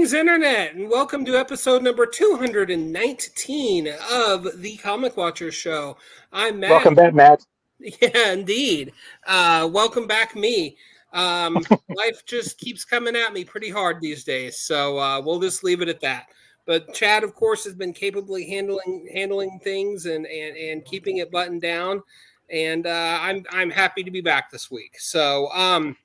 Greetings, Internet, and welcome to episode number 219 of the Comic Watchers Show. I'm Matt. Welcome back, Matt. Yeah, indeed. Welcome back, me. Life just keeps coming at me pretty hard these days, so we'll just leave it at that. But Chad, of course, has been capably handling things and keeping it buttoned down, and I'm happy to be back this week. So.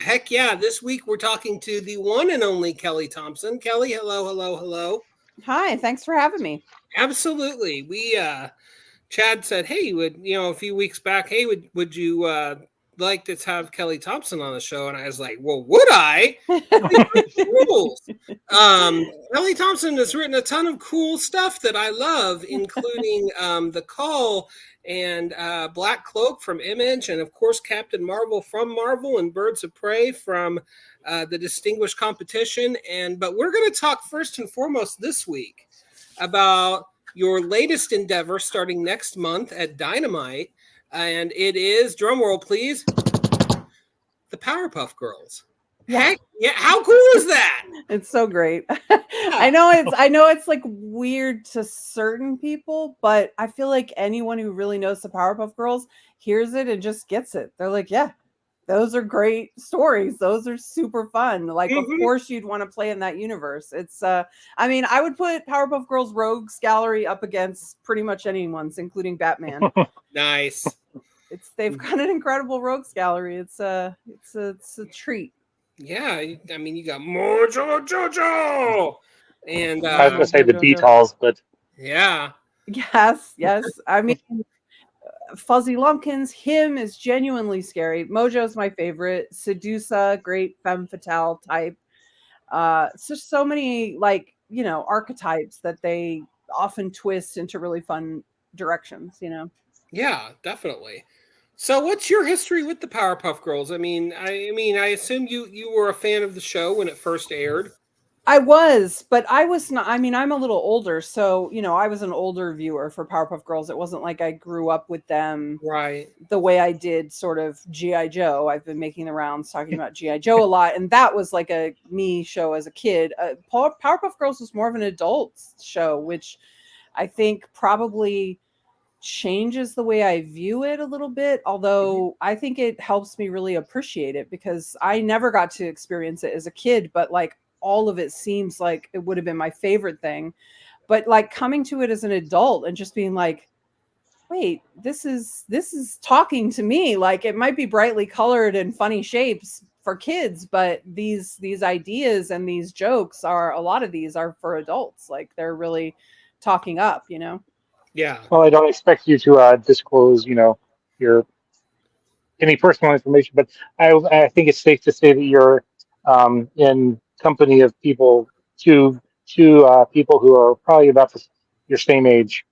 Heck yeah, this week we're talking to the one and only Kelly Thompson. Kelly, hello. Hi, thanks for having me. Absolutely. Chad said, hey, a few weeks back, hey, would you like to have Kelly Thompson on the show? And I was like, well, would I? Rules. Kelly Thompson has written a ton of cool stuff that I love, including The Call and Black Cloak from Image, and of course Captain Marvel from Marvel, and Birds of Prey from the Distinguished Competition. But we're going to talk first and foremost this week about your latest endeavor starting next month at Dynamite, and it is, drumroll please, the Powerpuff Girls. Yeah. Heck, yeah, how cool is that? It's so great. I know it's like weird to certain people, but I feel like anyone who really knows the Powerpuff Girls hears it and just gets it. They're like, yeah, those are great stories. Those are super fun. Like, of course you'd want to play in that universe. It's I would put Powerpuff Girls Rogues Gallery up against pretty much anyone's, including Batman. Nice. They've got an incredible Rogues Gallery. It's a treat. Yeah, I mean, you got Mojo Jojo, and I was going to say the details, but yeah, yes. I mean, Fuzzy Lumpkins, him is genuinely scary. Mojo's my favorite. Sedusa, great femme fatale type. It's just so many archetypes that they often twist into really fun directions. Yeah, definitely. So, what's your history with the Powerpuff Girls? I mean, I assume you were a fan of the show when it first aired. I was, but I was not. I mean, I'm a little older, so I was an older viewer for Powerpuff Girls. It wasn't like I grew up with them, right? The way I did sort of G.I. Joe. I've been making the rounds talking about G.I. Joe a lot, and that was like a me show as a kid. Powerpuff Girls was more of an adult show, which I think probably changes the way I view it a little bit, although I think it helps me really appreciate it because I never got to experience it as a kid, but like all of it seems like it would have been my favorite thing. But like coming to it as an adult and just being like, wait, this is talking to me. Like it might be brightly colored and funny shapes for kids, but these ideas and these jokes a lot of these are for adults. Like they're really talking up, Yeah. Well, I don't expect you to disclose, your any personal information, but I think it's safe to say that you're in company of two people who are probably about your same age.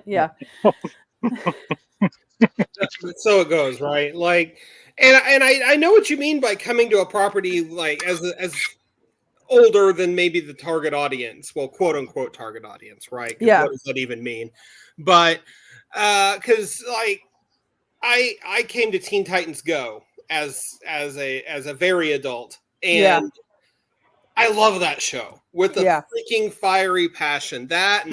Yeah. So it goes, right? Like, and I know what you mean by coming to a property like as older than maybe the target audience, well, quote unquote target audience, right? Yeah. What does that even mean? But because like I came to Teen Titans Go as a very adult, and I love that show with a freaking fiery passion. That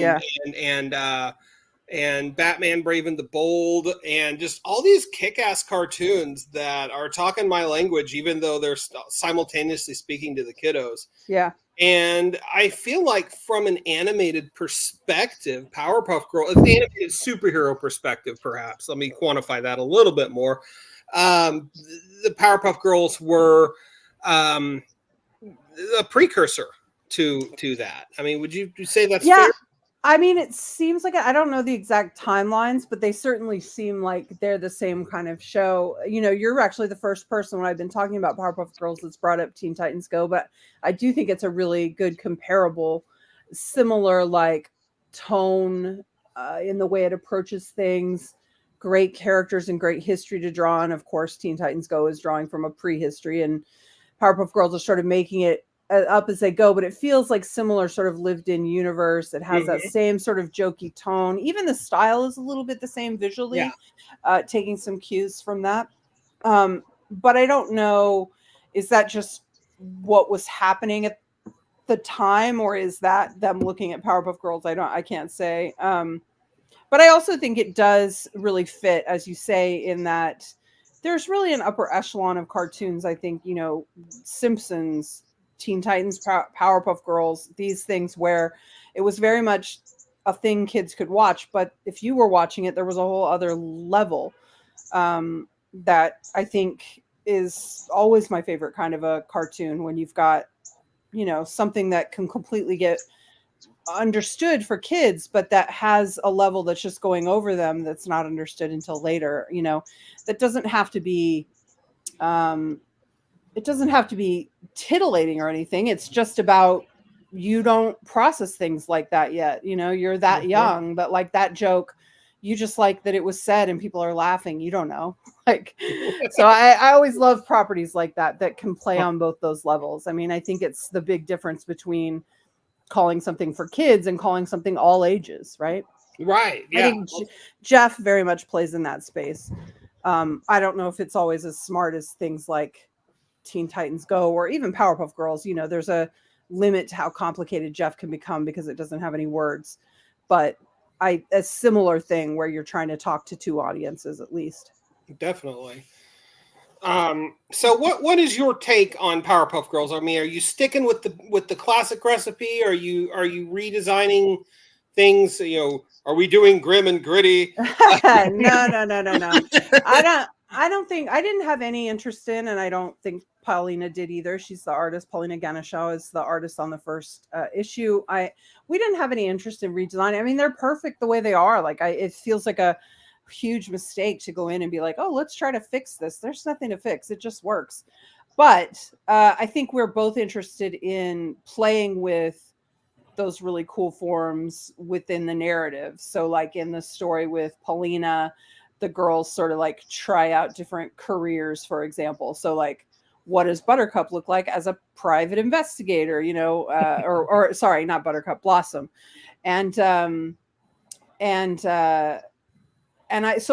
and Batman Brave and the Bold, and just all these kick-ass cartoons that are talking my language, even though they're simultaneously speaking to the kiddos. Yeah. And I feel like from an animated perspective, Powerpuff Girl, an animated superhero perspective, perhaps, let me quantify that a little bit more. The Powerpuff Girls were a precursor to that. I mean, would you say that's fair? I mean, it seems like I don't know the exact timelines, but they certainly seem like they're the same kind of show. You're actually the first person when I've been talking about Powerpuff Girls that's brought up Teen Titans Go, but I do think it's a really good comparable, similar like tone in the way it approaches things. Great characters and great history to draw on. Of course, Teen Titans Go is drawing from a prehistory, and Powerpuff Girls are sort of making it up as they go, but it feels like similar sort of lived-in universe. It has that same sort of jokey tone. Even the style is a little bit the same visually, taking some cues from that. But I don't know, is that just what was happening at the time, or is that them looking at Powerpuff Girls? I can't say. But I also think it does really fit, as you say, in that there's really an upper echelon of cartoons. I think, you know, Simpsons, Teen Titans, Powerpuff Girls, these things where it was very much a thing kids could watch. But if you were watching it, there was a whole other level that I think is always my favorite kind of a cartoon, when you've got, you know, something that can completely get understood for kids, but that has a level that's just going over them, that's not understood until later. You know, that doesn't have to be it doesn't have to be titillating or anything. It's just about, you don't process things like that yet. You know, you're that young, but like that joke, you just like that it was said and people are laughing. You don't know. Like, so I always love properties like that that can play on both those levels. I mean, I think it's the big difference between calling something for kids and calling something all ages, right? Right. Yeah. I think Jeff very much plays in that space. I don't know if it's always as smart as things like Teen Titans Go or even Powerpuff Girls. You know, there's a limit to how complicated Jeff can become because it doesn't have any words. But a similar thing where you're trying to talk to two audiences at least. Definitely. So what is your take on Powerpuff Girls? I mean, are you sticking with the classic recipe? Are you redesigning things? You know, are we doing grim and gritty? No. I don't think, I didn't have any interest in, and I don't think Paulina did either. She's the artist. Paulina Ganeshaw is the artist on the first issue. We didn't have any interest in redesigning. I mean, they're perfect the way they are. Like, it feels like a huge mistake to go in and be like, oh, let's try to fix this. There's nothing to fix. It just works. But I think we're both interested in playing with those really cool forms within the narrative. So like in the story with Paulina, the girls sort of like try out different careers, for example. So like, what does Buttercup look like as a private investigator, you know, or sorry, not Buttercup, Blossom. So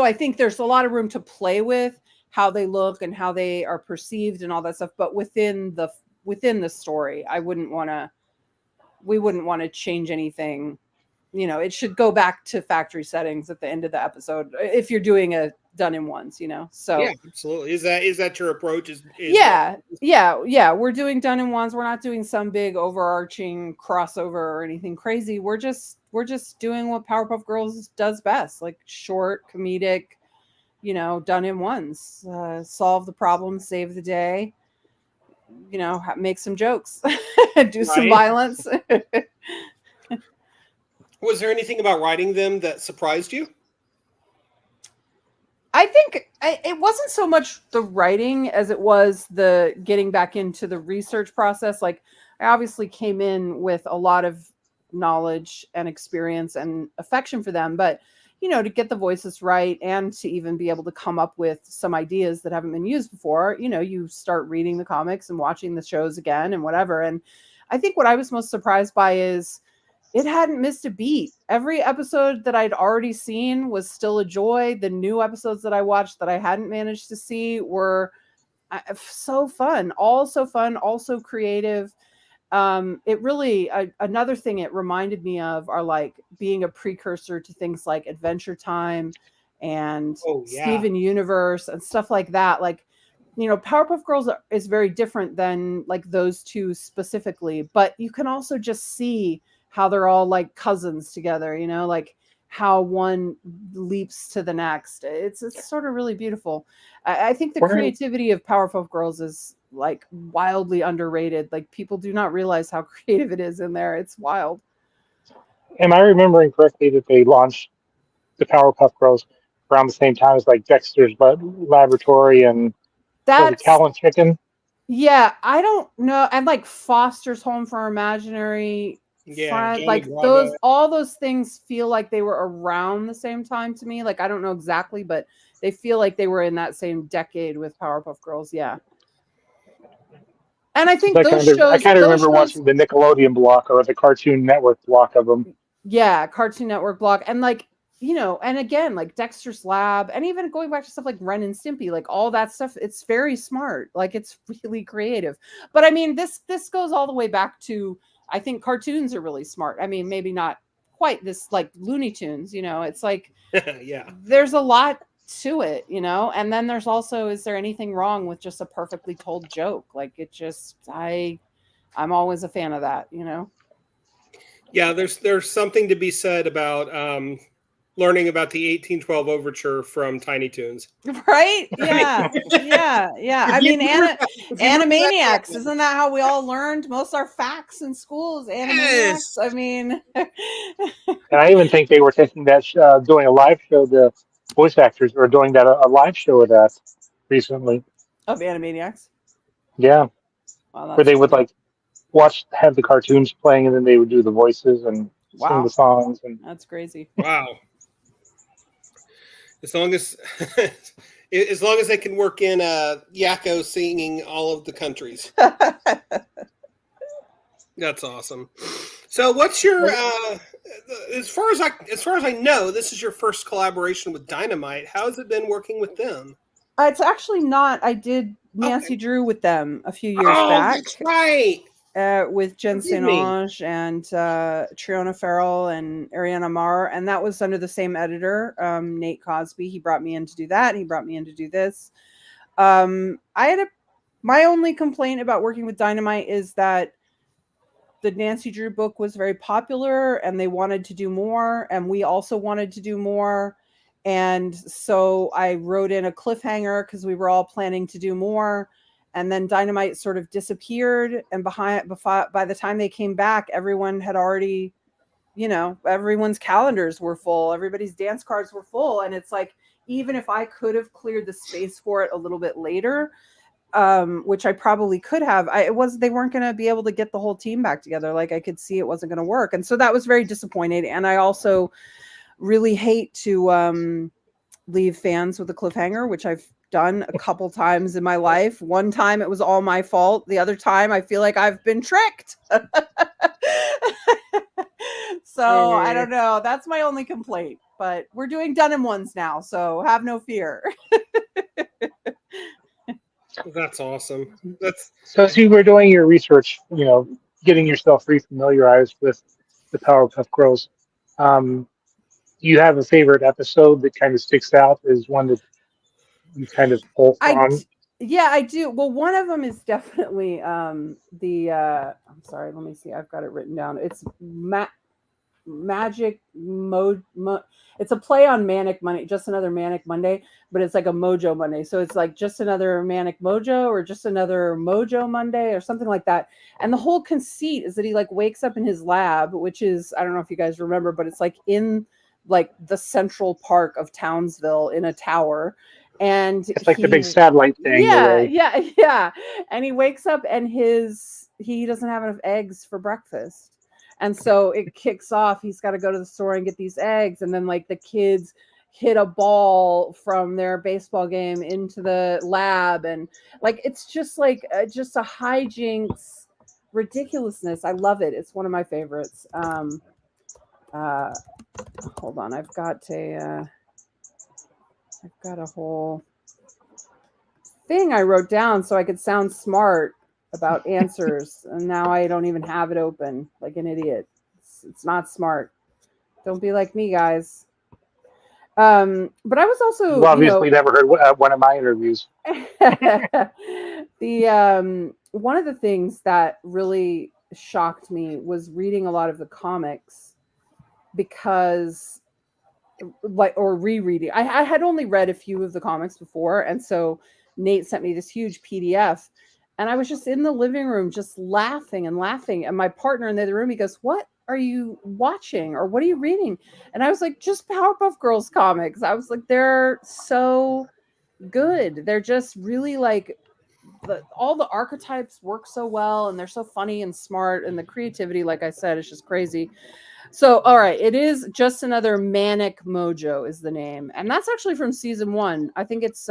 I think there's a lot of room to play with how they look and how they are perceived and all that stuff. But within the story, we wouldn't want to change anything. You know, it should go back to factory settings at the end of the episode if you're doing a done in ones, you know. So yeah, absolutely. Is that your approach? Yeah. We're doing done in ones. We're not doing some big overarching crossover or anything crazy. We're just doing what Powerpuff Girls does best, like short, comedic, you know, done in ones. Solve the problem, save the day. You know, make some jokes, do some violence. Was there anything about writing them that surprised you? I think it wasn't so much the writing as it was the getting back into the research process. Like, I obviously came in with a lot of knowledge and experience and affection for them, but you know, to get the voices right and to even be able to come up with some ideas that haven't been used before, you know, you start reading the comics and watching the shows again and whatever. And I think what I was most surprised by is it hadn't missed a beat. Every episode that I'd already seen was still a joy. The new episodes that I watched that I hadn't managed to see were so fun, all so creative. It really, another thing it reminded me of are like being a precursor to things like Adventure Time and Steven Universe and stuff like that. Like, you know, Powerpuff Girls is very different than like those two specifically, but you can also just see how they're all like cousins together, you know, like how one leaps to the next. It's sort of really beautiful. I think the creativity of Powerpuff Girls is like wildly underrated. Like, people do not realize how creative it is in there. It's wild. Am I remembering correctly that they launched the Powerpuff Girls around the same time as like Dexter's Laboratory and Cow and Chicken? Yeah, I don't know. And like Foster's Home for Imaginary Friend, like all those things feel like they were around the same time to me. Like, I don't know exactly, but they feel like they were in that same decade with Powerpuff Girls. Yeah. And I think those shows. I kind of remember watching the Nickelodeon block or the Cartoon Network block of them. Yeah, Cartoon Network block. And like, you know, and again, like Dexter's Lab, and even going back to stuff like Ren and Stimpy, like all that stuff, it's very smart. Like, it's really creative. But I mean, this goes all the way back to I think cartoons are really smart. I mean, maybe not quite this like Looney Tunes, you know, it's like Yeah. there's a lot to it, you know, and then there's also, is there anything wrong with just a perfectly told joke? Like it just, I'm always a fan of that, you know? Yeah, there's something to be said about learning about the 1812 overture from Tiny Toons. Right? Yeah. Yeah. I mean, Animaniacs, isn't that how we all learned most of our facts in schools? Animaniacs. Yes. I mean, And I even think they were taking that, doing a live show, the voice actors were doing that, a live show of that recently. of Animaniacs. Yeah. Wow, Where that's they would funny. like have the cartoons playing and then they would do the voices and sing Wow, the songs. And that's crazy. Wow. As long as as long as they can work in Yakko singing all of the countries. That's awesome. So what's your as far as I know, this is your first collaboration with Dynamite. How has it been working with them? It's actually not. I did Nancy Drew with them a few years back. That's right. With Jen Forgive St. me. Ange and Triona Farrell and Ariana Marr, and that was under the same editor, Nate Cosby. He brought me in to do that. He brought me in to do this. My only complaint about working with Dynamite is that the Nancy Drew book was very popular, and they wanted to do more, and we also wanted to do more. And so I wrote in a cliffhanger because we were all planning to do more. And then Dynamite sort of disappeared. And by the time they came back, everyone had already, you know, everyone's calendars were full. Everybody's dance cards were full. And it's like, even if I could have cleared the space for it a little bit later, which I probably could have, they weren't going to be able to get the whole team back together. Like I could see it wasn't going to work. And so that was very disappointed. And I also really hate to leave fans with a cliffhanger, which I've done a couple times in my life. One time it was all my fault. The other time I feel like I've been tricked. So I don't know. That's my only complaint. But we're doing Dunham ones now, so have no fear. That's awesome. so as you were doing your research, you know, getting yourself refamiliarized with the Powerpuff Girls, do you have a favorite episode that kind of sticks out as one that you kind of pull from? Yeah, I do. Well, one of them is definitely I'm sorry, let me see. I've got it written down. It's Magic it's a play on Manic Monday, just another Manic Monday, but it's like a Mojo Monday. So it's like just another Manic Mojo or just another Mojo Monday or something like that. And the whole conceit is that he like wakes up in his lab, which is, I don't know if you guys remember, but it's like in like the central park of Townsville in a tower. And it's like the big satellite thing. Yeah. And he wakes up and he doesn't have enough eggs for breakfast. And so it kicks off. He's got to go to the store and get these eggs. And then like the kids hit a ball from their baseball game into the lab. And like, it's just like, just a hijinks ridiculousness. I love it. It's one of my favorites. Hold on. I've got a whole thing I wrote down so I could sound smart about answers, and now I don't even have it open like an idiot. It's not smart. Don't be like me, guys. But I was also you obviously never heard one of my interviews. The one of the things that really shocked me was reading a lot of the comics, because or rereading. I had only read a few of the comics before, and so Nate sent me this huge PDF. And I was just in the living room, just laughing and laughing. And my partner in the other room, he goes, "What are you watching? Or what are you reading?" And I was like, "Just Powerpuff Girls comics." I was like, they're so good. They're just really like, all the archetypes work so well. And they're so funny and smart. And the creativity, like I said, is just crazy. So, all right. It is Just Another Manic Mojo is the name. And that's actually from season 1. I think it's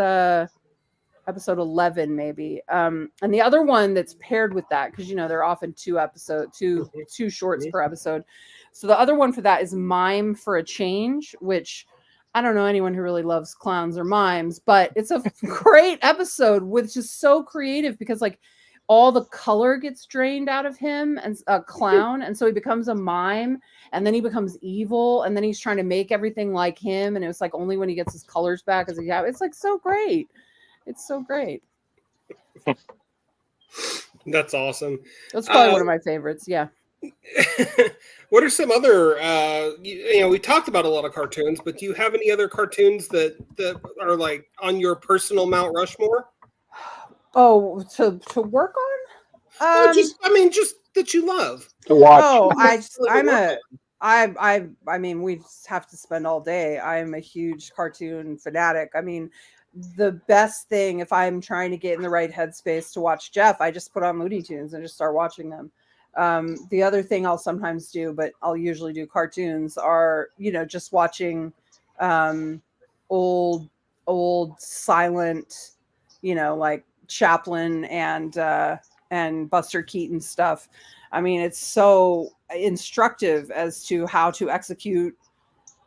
episode 11 maybe, and the other one that's paired with that, because you know they're often two shorts per episode, so the other one for that is Mime for a Change, which I don't know anyone who really loves clowns or mimes, but it's a great episode with just so creative, because like all the color gets drained out of him, and a clown, and so he becomes a mime, and then he becomes evil, and then he's trying to make everything like him, and it was like only when he gets his colors back is he it's like so great. It's so great. That's awesome. That's probably one of my favorites. Yeah. What are some other we talked about a lot of cartoons, but do you have any other cartoons that are like on your personal Mount Rushmore? Oh, to work on? Just that you love to watch. Oh, I mean, we have to spend all day. I'm a huge cartoon fanatic. I mean, the best thing, if I'm trying to get in the right headspace to watch Jeff, I just put on Looney Tunes and just start watching them. The other thing I'll sometimes do, but I'll usually do cartoons, are, just watching old silent, like Chaplin and Buster Keaton stuff. I mean, it's so instructive as to how to execute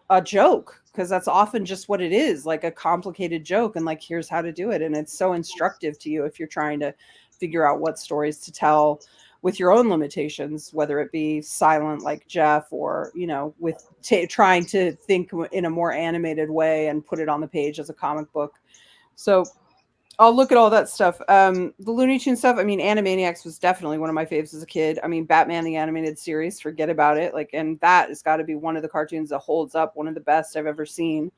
a joke, because that's often just what it is, like a complicated joke, and like, here's how to do it. And it's so instructive to you if you're trying to figure out what stories to tell with your own limitations, whether it be silent like Jeff, or, with trying to think in a more animated way and put it on the page as a comic book. So I'll look at all that stuff. The Looney Tunes stuff, I mean, Animaniacs was definitely one of my faves as a kid. I mean, Batman the Animated Series, forget about it. Like, and that has got to be one of the cartoons that holds up, one of the best I've ever seen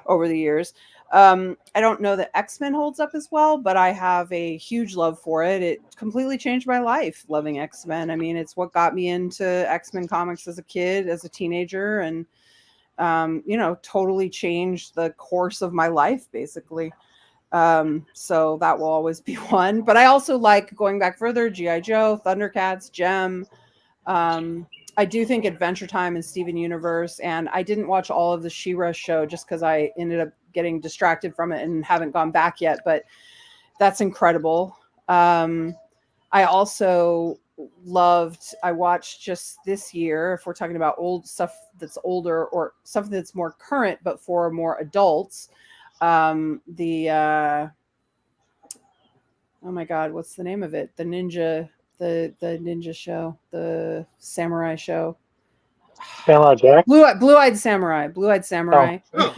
over the years. I don't know that X-Men holds up as well, but I have a huge love for it. It completely changed my life, loving X-Men. I mean, it's what got me into X-Men comics as a kid, as a teenager, and, totally changed the course of my life, basically. So that will always be one. But I also like, going back further, G.I. Joe, Thundercats, Gem. I do think Adventure Time and Steven Universe, and I didn't watch all of the She-Ra show just because I ended up getting distracted from it and haven't gone back yet, but that's incredible. I also I watched just this year, if we're talking about old stuff that's older or something that's more current but for more adults, oh my god, what's the name of it? The ninja show, the samurai show. Samurai Jack? Blue-eyed Samurai. Oh.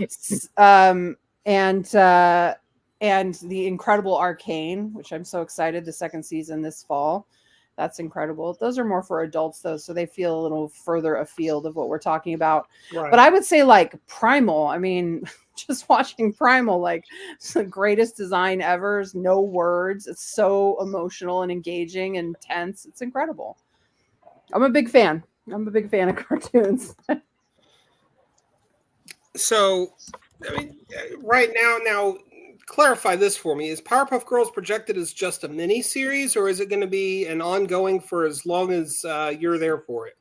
And the Incredible Arcane, which I'm so excited, the second season this fall. That's incredible. Those are more for adults, though, so they feel a little further afield of what we're talking about. Right. But I would say, like, Primal. I mean, just watching Primal, like, it's the greatest design ever. There's no words. It's so emotional and engaging and tense. It's incredible. I'm a big fan of cartoons. So, I mean, right now, clarify this for me. Is Powerpuff Girls projected as just a mini series, or is it going to be an ongoing for as long as you're there for it?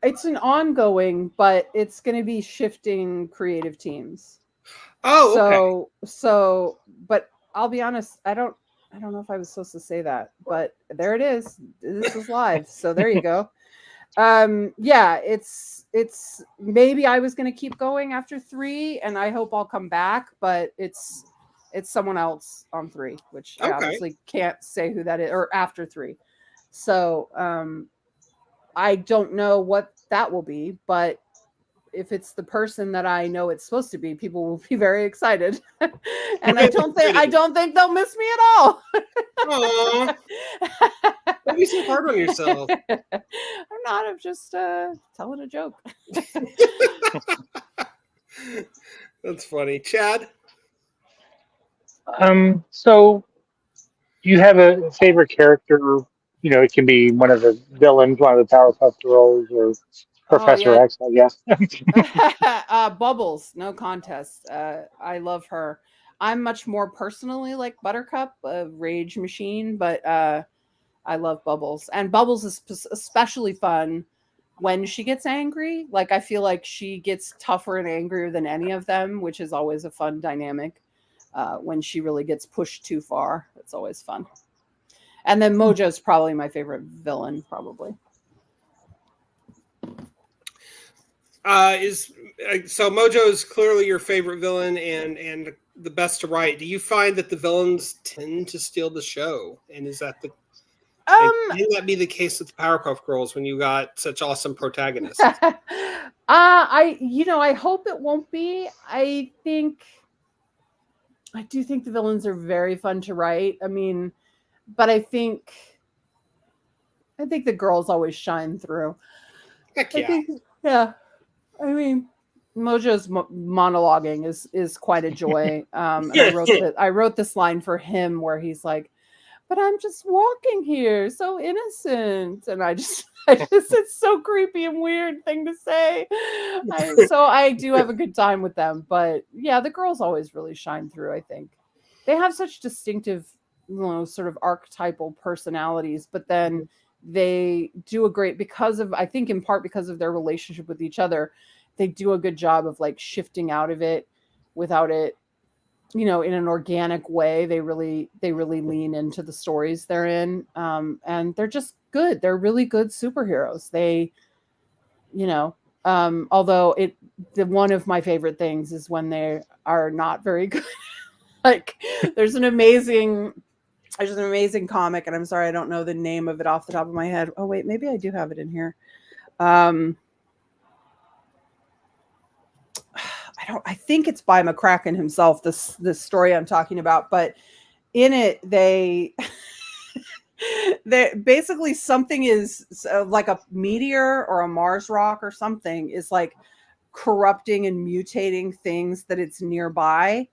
It's an ongoing, but it's going to be shifting creative teams. Oh, okay. So, but I'll be honest, I don't know if I was supposed to say that, but there it is. This is live. So there you go. Yeah, it's maybe I was going to keep going after 3, and I hope I'll come back, but it's someone else on 3, which I obviously can't say who that is, or after 3. So, I don't know what that will be, but if it's the person that I know it's supposed to be, people will be very excited. And I don't think they'll miss me at all. Aww. Don't be so hard on yourself. I'm not. I'm just telling a joke. That's funny. Chad? So you have a favorite character? It can be one of the villains, one of the Powerpuff Girls, or Professor X, I guess. Bubbles, no contest. I love her. I'm much more personally like Buttercup, a rage machine, but I love Bubbles. And Bubbles is especially fun when she gets angry. Like, I feel like she gets tougher and angrier than any of them, which is always a fun dynamic. When she really gets pushed too far, it's always fun. And then Mojo's probably my favorite villain, probably. So Mojo is clearly your favorite villain, and the best to write, do you find that the villains tend to steal the show? And is that can that be the case with the Powerpuff Girls when you got such awesome protagonists? I hope it won't be. I do think the villains are very fun to write. I mean, but I think the girls always shine through. Heck yeah. Yeah. I mean, Mojo's monologuing is quite a joy. And I wrote this line for him where he's like, "But I'm just walking here, so innocent," and I just it's so creepy and weird thing to say. So I do have a good time with them, but yeah, the girls always really shine through. I think they have such distinctive, sort of archetypal personalities, but then they do a great I think in part because of their relationship with each other, they do a good job of like shifting out of it without it, in an organic way. They really lean into the stories they're in, and they're just good. They're really good superheroes. They, although one of my favorite things is when they are not very good. Like there's an amazing comic, and I'm sorry I don't know the name of it off the top of my head. Oh wait, maybe I do have it in here. I think it's by McCracken himself, this story I'm talking about, but in it they basically something is like a meteor or a Mars rock or something is like corrupting and mutating things that it's nearby.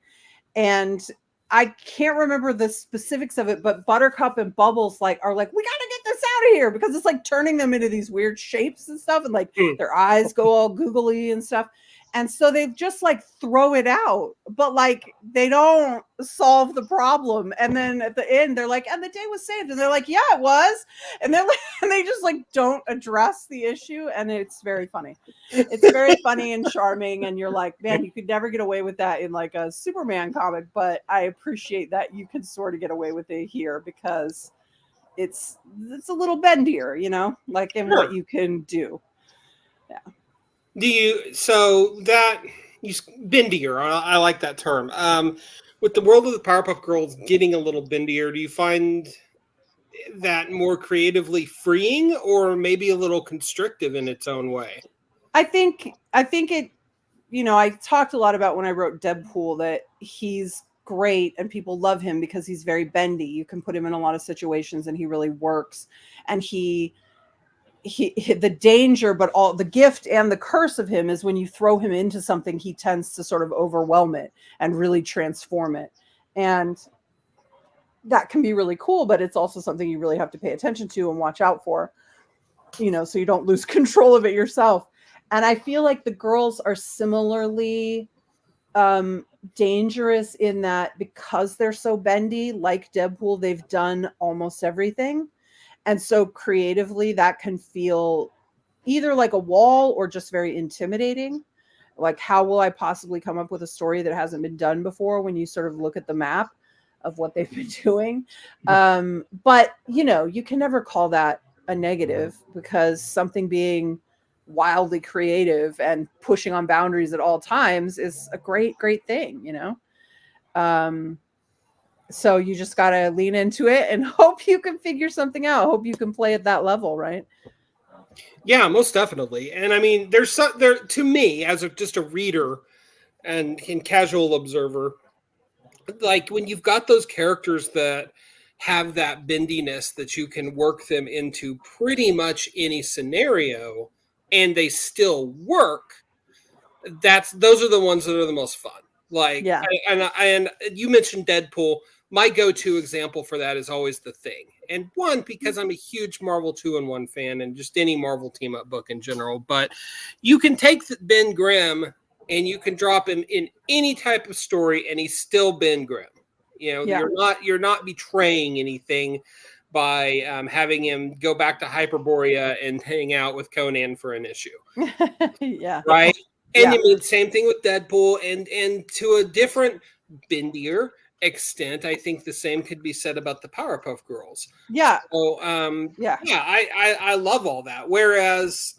And I can't remember the specifics of it, but Buttercup and Bubbles are like, we gotta get this out of here, because it's like turning them into these weird shapes and stuff, and like their eyes go all googly and stuff. And so they just like throw it out, but like they don't solve the problem. And then at the end, they're like, and the day was saved. And they're like, yeah, it was. And they're like, and they just like don't address the issue. And it's very funny. It's very funny and charming. And you're like, man, you could never get away with that in like a Superman comic. But I appreciate that you can sort of get away with it here, because it's a little bendier, like in what you can do. Yeah. Bendier, I like that term. With the world of the Powerpuff Girls getting a little bendier, do you find that more creatively freeing, or maybe a little constrictive in its own way? I think it, I talked a lot about when I wrote Deadpool that he's great and people love him because he's very bendy. You can put him in a lot of situations and he really works. And he the danger, but all the gift and the curse of him is when you throw him into something, he tends to sort of overwhelm it and really transform it. And that can be really cool, but it's also something you really have to pay attention to and watch out for, so you don't lose control of it yourself. And I feel like the girls are similarly dangerous in that, because they're so bendy, like Deadpool, they've done almost everything. And so creatively, that can feel either like a wall or just very intimidating. Like, how will I possibly come up with a story that hasn't been done before, when you sort of look at the map of what they've been doing? But, you can never call that a negative, because something being wildly creative and pushing on boundaries at all times is a great, great thing, So you just got to lean into it and hope you can figure something out. Hope you can play at that level, right? Yeah, most definitely. And I mean, there to me, as just a reader and casual observer, like when you've got those characters that have that bendiness that you can work them into pretty much any scenario and they still work, those are the ones that are the most fun. Like, yeah. And you mentioned Deadpool. My go-to example for that is always The Thing. And one, because I'm a huge Marvel 2-in-1 fan and just any Marvel team-up book in general. But you can take Ben Grimm and you can drop him in any type of story and he's still Ben Grimm. You're not betraying anything by having him go back to Hyperborea and hang out with Conan for an issue. Yeah. Right? And you mean same thing with Deadpool, and to a different, bendier extent, I think the same could be said about the Powerpuff Girls. Yeah. So, I love all that. Whereas,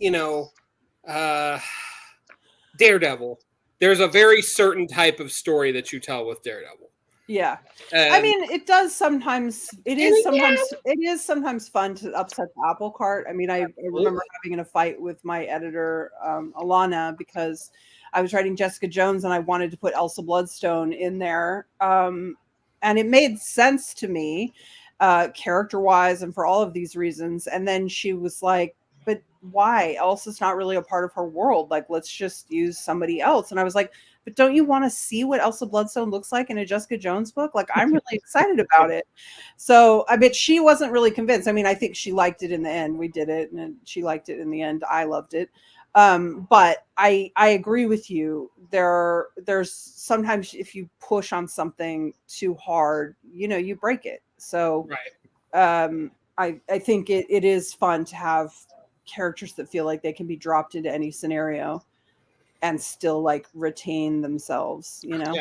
Daredevil, there's a very certain type of story that you tell with Daredevil. Yeah. And, I mean, it does sometimes. It is sometimes fun to upset the apple cart. I mean, I remember having a fight with my editor, Alana, because I was writing Jessica Jones and I wanted to put Elsa Bloodstone in there, and it made sense to me, character-wise, and for all of these reasons. And then she was like, "But why? Elsa's not really a part of her world. Like, let's just use somebody else." And I was like, but don't you want to see what Elsa Bloodstone looks like in a Jessica Jones book? Like, I'm really excited about it. So I bet she wasn't really convinced. I mean, I think she liked it in the end. We did it, and she liked it in the end. I loved it. But I agree with you. There's sometimes if you push on something too hard, you break it. So right. I think it is fun to have characters that feel like they can be dropped into any scenario and still like retain themselves, Yeah.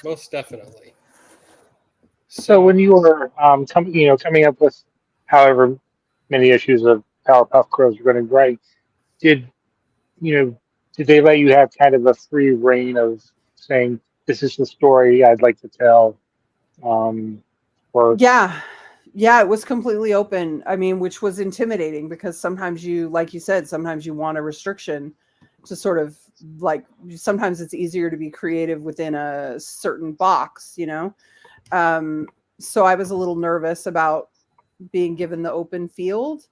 Most definitely. So when you were coming up with however many issues of Powerpuff Girls you're going to write, did did they let you have kind of a free reign of saying this is the story I'd like to tell? Or Yeah, it was completely open. I mean, which was intimidating because sometimes like you said, sometimes you want a restriction to sort of like, sometimes it's easier to be creative within a certain box, so I was a little nervous about being given the open field,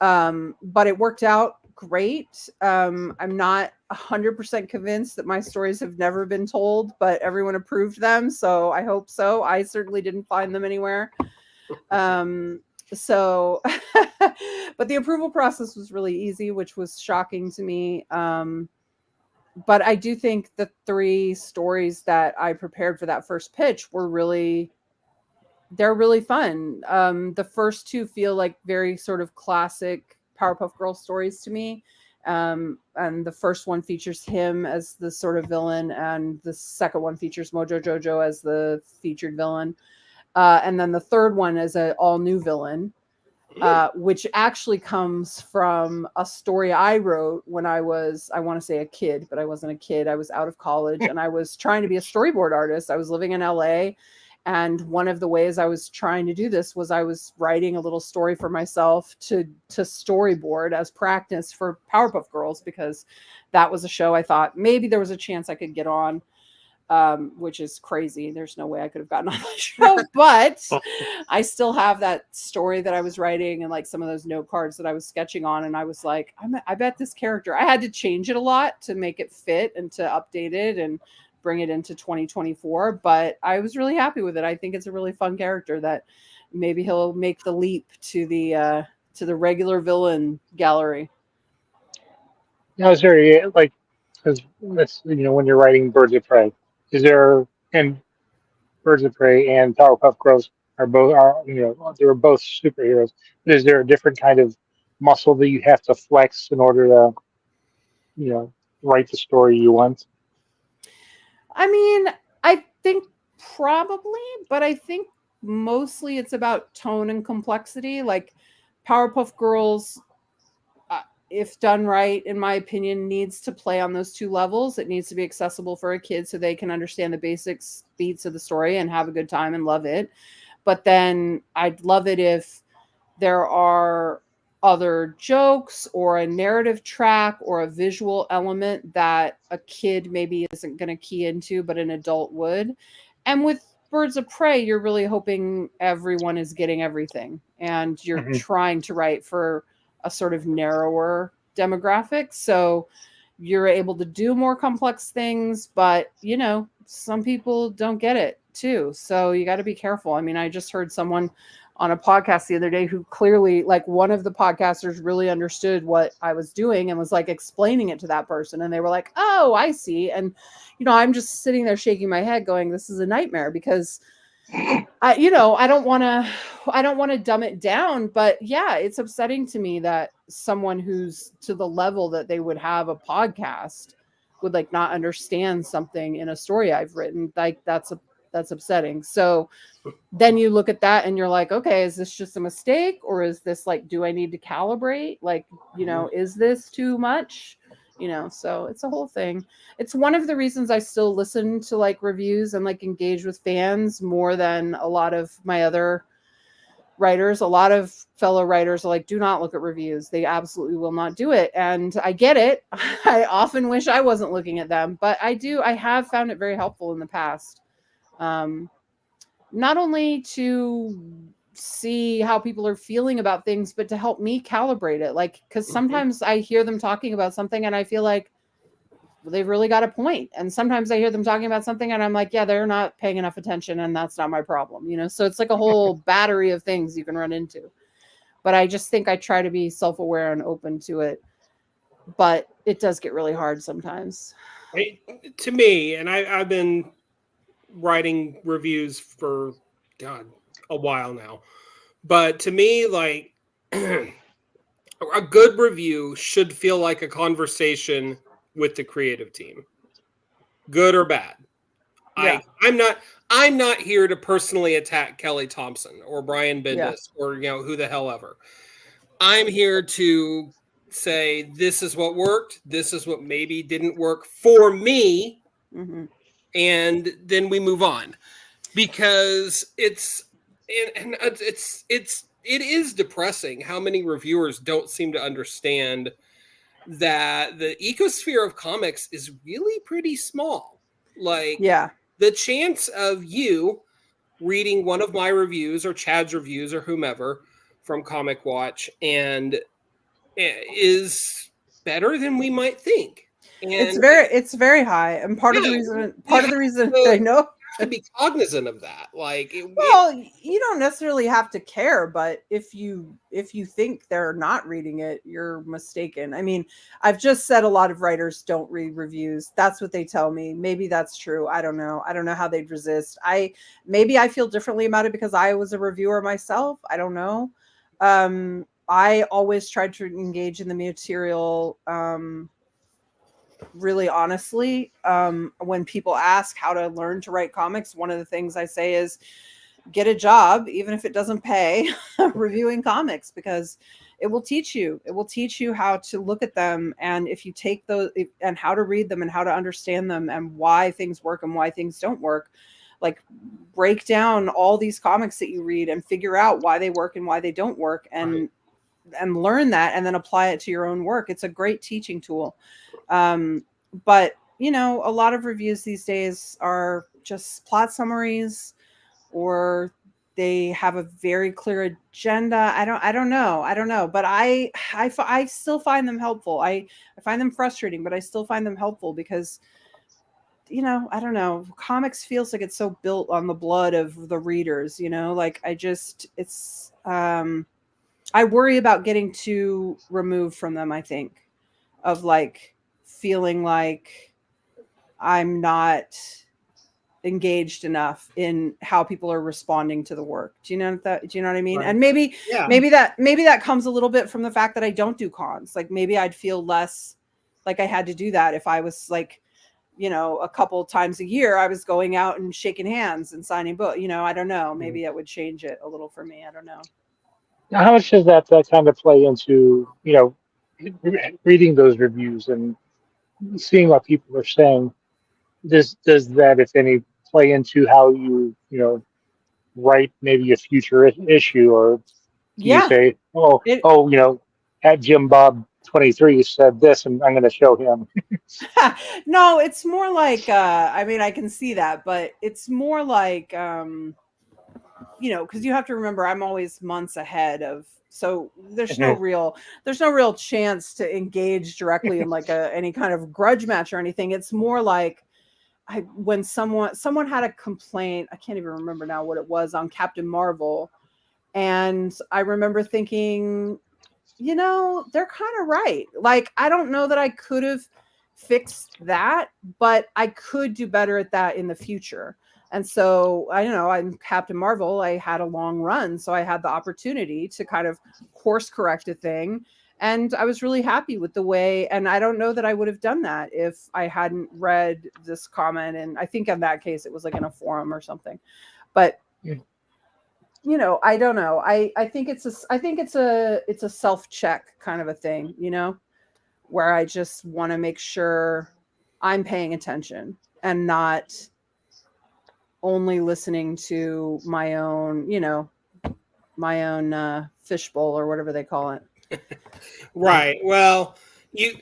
but it worked out great. I'm not 100% convinced that my stories have never been told, but everyone approved them, so I hope so. I certainly didn't find them anywhere. So but the approval process was really easy, which was shocking to me. But I do think the 3 stories that I prepared for that first pitch they're really fun. The first 2 feel like very sort of classic Powerpuff Girls stories to me. And the first one features him as the sort of villain, and the second one features Mojo Jojo as the featured villain. And then the third one is an all new villain, which actually comes from a story I wrote when I want to say a kid, but I wasn't a kid. I was out of college and I was trying to be a storyboard artist. I was living in LA. And one of the ways I was trying to do this was I was writing a little story for myself to storyboard as practice for Powerpuff Girls, because that was a show I thought maybe there was a chance I could get on. Which is crazy. There's no way I could have gotten on the show, but I still have that story that I was writing and like some of those note cards that I was sketching on. And I was like, I bet this character, I had to change it a lot to make it fit and to update it and bring it into 2024. But I was really happy with it. I think it's a really fun character that maybe he'll make the leap to the regular villain gallery. now is there like, because when you're writing Birds of Prey, is there, and Birds of Prey and Powerpuff Girls they're both superheroes, but is there a different kind of muscle that you have to flex in order to write the story you want? I mean, I think probably, but I think mostly it's about tone and complexity. Like Powerpuff Girls, if done right, in my opinion, needs to play on those 2 levels. It needs to be accessible for a kid so they can understand the basic beats of the story and have a good time and love it. But then I'd love it if there are other jokes or a narrative track or a visual element that a kid maybe isn't going to key into, but an adult would. And with Birds of Prey, you're really hoping everyone is getting everything, and you're trying to write for a sort of narrower demographic. So you're able to do more complex things, but some people don't get it too. So you got to be careful. I mean, I just heard someone on a podcast the other day who clearly, like, one of the podcasters really understood what I was doing and was like explaining it to that person. And they were like, oh, I see. And, I'm just sitting there shaking my head going, this is a nightmare, because I don't want to dumb it down, but yeah, it's upsetting to me that someone who's to the level that they would have a podcast would like not understand something in a story I've written. Like that's upsetting. So then you look at that and you're like, okay, is this just a mistake, or is this like, do I need to calibrate? Like, is this too much? So it's a whole thing. It's one of the reasons I still listen to like reviews and like engage with fans more than a lot of my other writers. A lot of fellow writers are like, do not look at reviews. They absolutely will not do it. And I get it. I often wish I wasn't looking at them, but I have found it very helpful in the past. Not only to see how people are feeling about things, but to help me calibrate it. Like, because sometimes I hear them talking about something and I feel like, well, they've really got a point. And sometimes I hear them talking about something and I'm like, yeah, they're not paying enough attention and that's not my problem. So it's like a whole battery of things you can run into. But I just think I try to be self-aware and open to it. But it does get really hard sometimes. To me, and I've been writing reviews for a while now, but to me, like a good review should feel like a conversation with the creative team, good or bad. Yeah. I'm not here to personally attack Kelly Thompson or Brian Bendis or who the hell ever. I'm here to say this is what worked, this is what maybe didn't work for me, and then we move on, because it is depressing how many reviewers don't seem to understand that the ecosphere of comics is really pretty small. Like, the chance of you reading one of my reviews or Chad's reviews or whomever from Comic Watch and is better than we might think. And it's very high, and part of the reason I know to be cognizant of that. Like, you don't necessarily have to care, but if you think they're not reading it, you're mistaken. I mean, I've just said a lot of writers don't read reviews. That's what they tell me. Maybe that's true. I don't know how they'd resist. Maybe I feel differently about it because I was a reviewer myself. I don't know. I always tried to engage in the material really honestly. When people ask how to learn to write comics, one of the things I say is get a job, even if it doesn't pay, reviewing comics, because it will teach you how to look at them, and if you take those and how to read them and how to understand them and why things work and why things don't work. Like, break down all these comics that you read and figure out why they work and why they don't work, and learn that and then apply it to your own work. It's a great teaching tool. But a lot of reviews these days are just plot summaries, or they have a very clear agenda. I don't know, but I still find them helpful. I find them frustrating, but I still find them helpful because I don't know, comics feels like it's so built on the blood of the readers, like I worry about getting too removed from them, I think, of like feeling like I'm not engaged enough in how people are responding to the work. Do you know what I mean? Right. And maybe that comes a little bit from the fact that I don't do cons. Like, maybe I'd feel less like I had to do that if I was like, a couple times a year I was going out and shaking hands and signing books. I don't know. Maybe it would change it a little for me. I don't know. Now, how much does that kind of play into, reading those reviews and seeing what people are saying? Does that, if any, play into how you write maybe a future issue, or do you say, at Jim Bob 23 said this, and I'm going to show him? No, it's more like I can see that, but it's more like because you have to remember I'm always months ahead of, so there's no real chance to engage directly in like any kind of grudge match or anything. It's more like when someone had a complaint, I can't even remember now what it was, on Captain Marvel, and I remember thinking, they're kind of right. Like, I don't know that I could have fixed that, but I could do better at that in the future. And so I'm Captain Marvel. I had a long run, so I had the opportunity to kind of course correct a thing. And I was really happy with the way, and I don't know that I would have done that if I hadn't read this comment. And I think in that case, it was like in a forum or something, but I don't know. I think it's a self-check kind of a thing, where I just want to make sure I'm paying attention and not only listening to my own, fishbowl or whatever they call it. Right. Well, you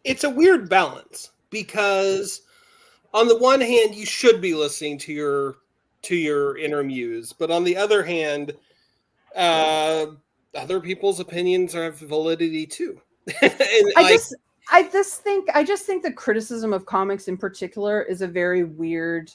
it's a weird balance because on the one hand you should be listening to your inner muse, but on the other hand, other people's opinions have validity too. And I just think the criticism of comics in particular is a very weird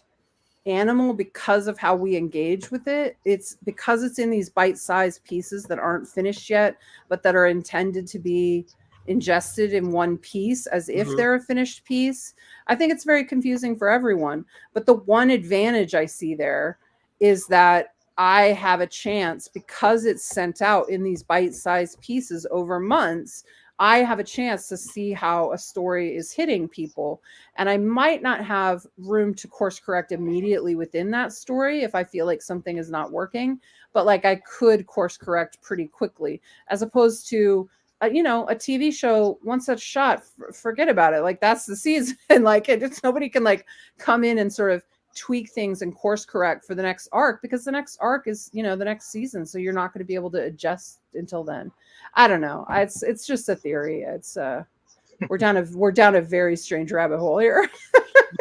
animal because of how we engage with it. It's because it's in these bite-sized pieces that aren't finished yet, but that are intended to be ingested in one piece as if they're a finished piece. I think it's very confusing for everyone. But the one advantage I see there is that I have a chance, because it's sent out in these bite-sized pieces over months, I have a chance to see how a story is hitting people. And I might not have room to course correct immediately within that story if I feel like something is not working, but like I could course correct pretty quickly, as opposed to a TV show. Once that's shot, forget about it. Like, that's the season. Like, it's nobody can like come in and sort of tweak things and course correct for the next arc, because the next arc is the next season, so you're not going to be able to adjust until then. I don't know. It's just a theory. It's we're down a very strange rabbit hole here.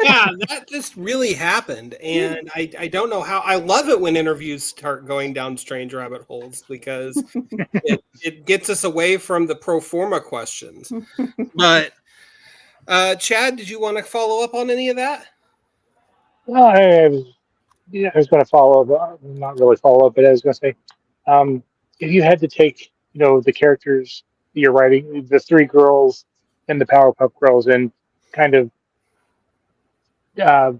Yeah, that just really happened, and I don't know how. I love it when interviews start going down strange rabbit holes, because it gets us away from the pro forma questions. But Chad, did you want to follow up on any of that? Well, I was going to follow up, not really follow up, but I was going to say, if you had to take, the characters you're writing, the three girls and the Powerpuff Girls, and kind of uh,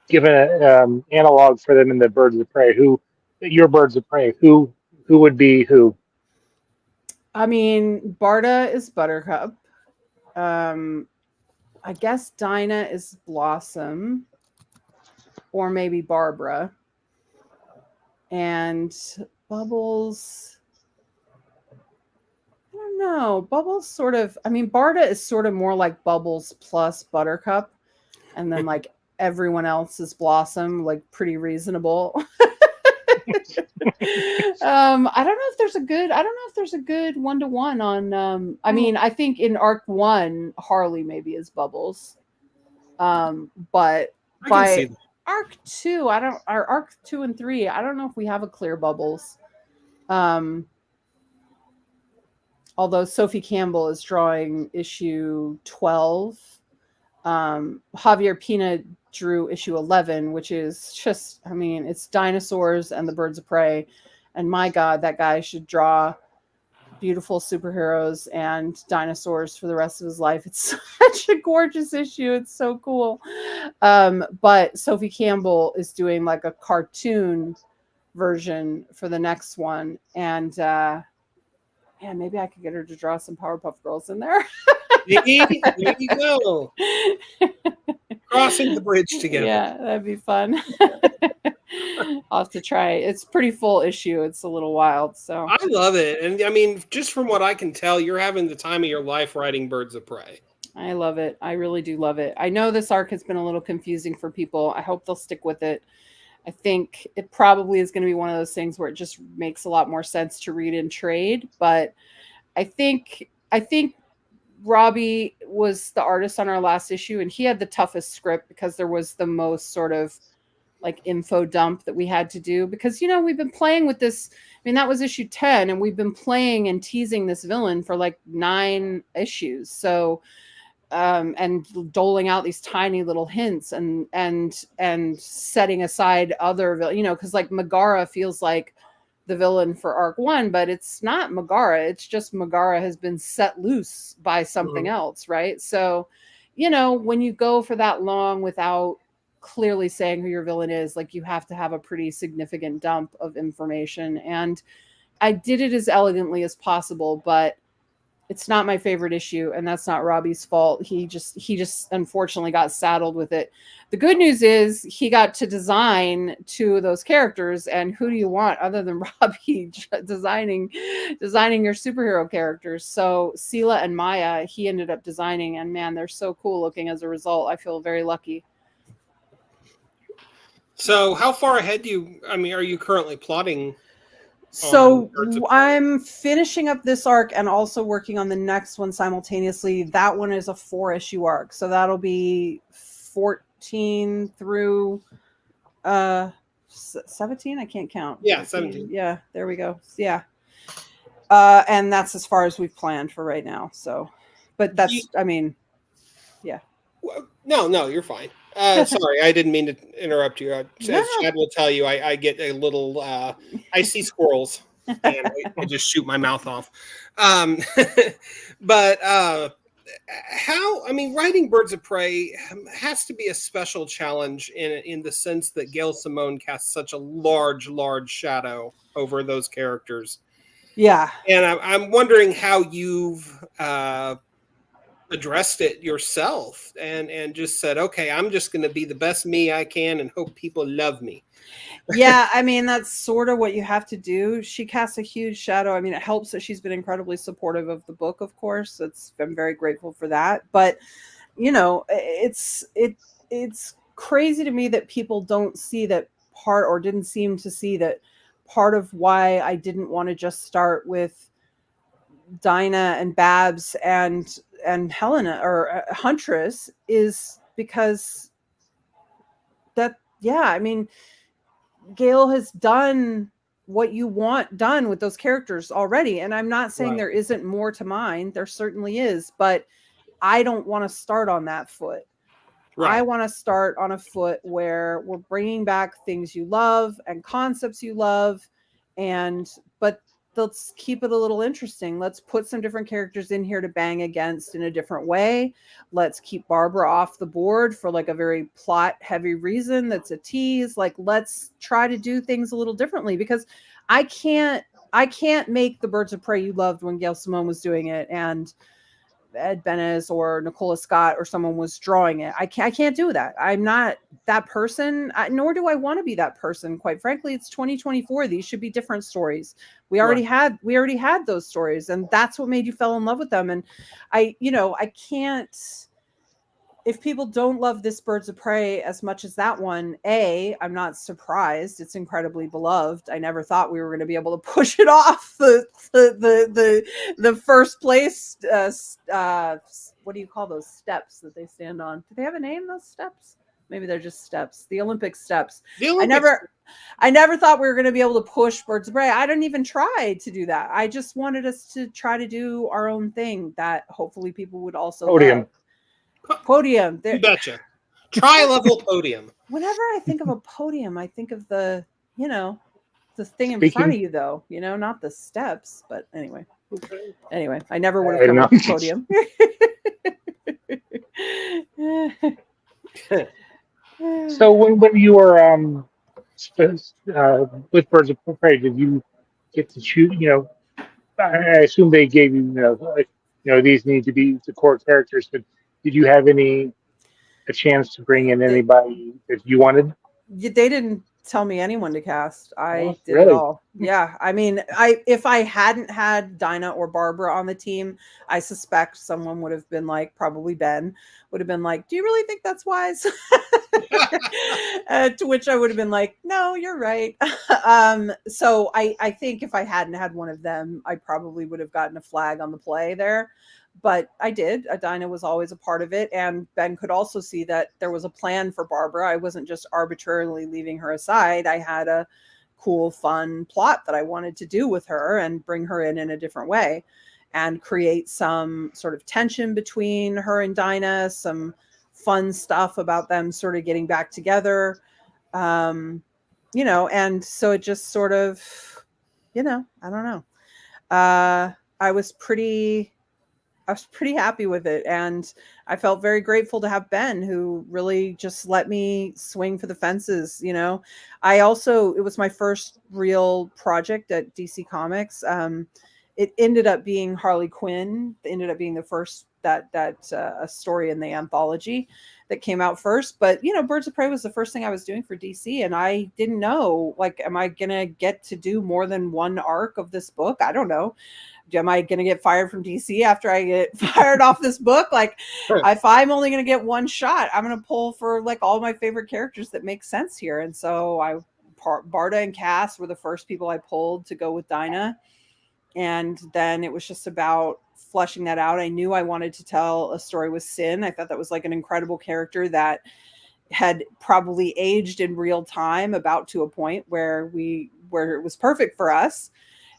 give an analog for them in the Birds of Prey, your Birds of Prey, who would be who? I mean, Barda is Buttercup. I guess Dinah is Blossom, or maybe Barbara. And Bubbles, I don't know. Bubbles sort of, Barda is sort of more like Bubbles plus Buttercup. And then like everyone else is Blossom, like pretty reasonable. I don't know if there's a good one-to-one on I think in arc 1 Harley maybe is Bubbles. But by arc 2, arc 2 and 3, I don't know if we have a clear Bubbles. Although Sophie Campbell is drawing issue 12. Javier Pina drew issue 11, which is just, it's dinosaurs and the Birds of Prey. And my God, that guy should draw beautiful superheroes and dinosaurs for the rest of his life. It's such a gorgeous issue. It's so cool. But Sophie Campbell is doing like a cartoon version for the next one. And maybe I could get her to draw some Powerpuff Girls in there. There you go. Crossing the bridge together. Yeah, that'd be fun. I'll have to try it. It's pretty full issue. It's a little wild. So I love it. And just from what I can tell, you're having the time of your life writing Birds of Prey. I love it. I really do love it. I know this arc has been a little confusing for people. I hope they'll stick with it. I think it probably is going to be one of those things where it just makes a lot more sense to read and trade. But I think Robbie was the artist on our last issue, and he had the toughest script because there was the most sort of like info dump that we had to do, because we've been playing with this. That was issue 10, and we've been playing and teasing this villain for like 9 issues. So and doling out these tiny little hints and setting aside other, because like Megara feels like the villain for arc 1, but it's not Megara. It's just Megara has been set loose by something else, right? So, when you go for that long without clearly saying who your villain is, like, you have to have a pretty significant dump of information. And I did it as elegantly as possible, but It's not my favorite issue, and that's not Robbie's fault. He just unfortunately got saddled with it. The good news is he got to design 2 of those characters, and who do you want other than Robbie designing your superhero characters? So Sela and Maya, he ended up designing, and man, they're so cool looking as a result. I feel very lucky. So how far ahead are you currently plotting? So I'm finishing up this arc and also working on the next one simultaneously. That one is a 4-issue arc. So that'll be 14 through 17. I can't count. Yeah, 17. Yeah, there we go. Yeah. And that's as far as we've planned for right now. So, but that's, yeah. No, you're fine. Sorry, I didn't mean to interrupt you. As Chad will tell you, I get a little, I see squirrels and I just shoot my mouth off. But writing Birds of Prey has to be a special challenge in the sense that Gail Simone casts such a large shadow over those characters. Yeah. And I'm wondering how you've addressed it yourself and just said, okay, I'm just going to be the best me I can and hope people love me. Yeah, that's sort of what you have to do. She casts a huge shadow. It helps that she's been incredibly supportive of the book, of course. I'm very grateful for that. But, it's crazy to me that people don't see that part, or didn't seem to see that part of why I didn't want to just start with Dinah and Babs and Helena or Huntress is because that, Gail has done what you want done with those characters already. And I'm not saying there isn't more to mine. There certainly is, but I don't want to start on that foot. Right. I want to start on a foot where we're bringing back things you love and concepts you love. But let's keep it a little interesting. Let's put some different characters in here to bang against in a different way. Let's keep Barbara off the board for like a very plot heavy reason. That's a tease. Like, let's try to do things a little differently, because I can't make the Birds of Prey you loved when Gail Simone was doing it and Ed Benes or Nicola Scott or someone was drawing it. I can't do that. I'm not that person, nor do I want to be that person. Quite frankly, it's 2024. These should be different stories. We already had those stories, and that's what made you fall in love with them. And I can't. If people don't love this Birds of Prey as much as that one, I'm not surprised. It's incredibly beloved. I never thought we were going to be able to push it off the first place. What do you call those steps that they stand on? Do they have a name, those steps? Maybe they're just steps. The Olympic steps. I never thought we were going to be able to push Birds of Prey. I didn't even try to do that. I just wanted us to try to do our own thing that hopefully people would also love. Podium. You betcha. Tri-level podium. Whenever I think of a podium, I think of the thing in front of you, though. Not the steps. But anyway. Okay. Anyway, I never would have come up with podium. So when you were with Birds of Prey, did you get to choose? I assume they gave you these need to be the core characters, but did you have a chance to bring in anybody that you wanted? They didn't tell me anyone to cast. I did really? It all. Yeah. If I hadn't had Dinah or Barbara on the team, I suspect someone would have been like, probably Ben would have been like, do you really think that's wise? To which I would have been like, no, you're right. So I think if I hadn't had one of them, I probably would have gotten a flag on the play there. But I did. Dinah was always a part of it. And Ben could also see that there was a plan for Barbara. I wasn't just arbitrarily leaving her aside. I had a cool, fun plot that I wanted to do with her and bring her in a different way and create some sort of tension between her and Dinah, some fun stuff about them sort of getting back together. And so it just sort of, I don't know. I was pretty happy with it. And I felt very grateful to have Ben, who really just let me swing for the fences. It was my first real project at DC Comics. it ended up being Harley Quinn. It ended up being the first a story in the anthology that came out first. But Birds of Prey was the first thing I was doing for DC, and I didn't know, like, am I gonna get to do more than one arc of this book? I don't know. Am I going to get fired from DC after I get fired off this book? Like, if I'm only going to get one shot, I'm going to pull for like all my favorite characters that make sense here. And so Barda and Cass were the first people I pulled to go with Dinah. And then it was just about fleshing that out. I knew I wanted to tell a story with Sin. I thought that was like an incredible character that had probably aged in real time about to a point where it was perfect for us.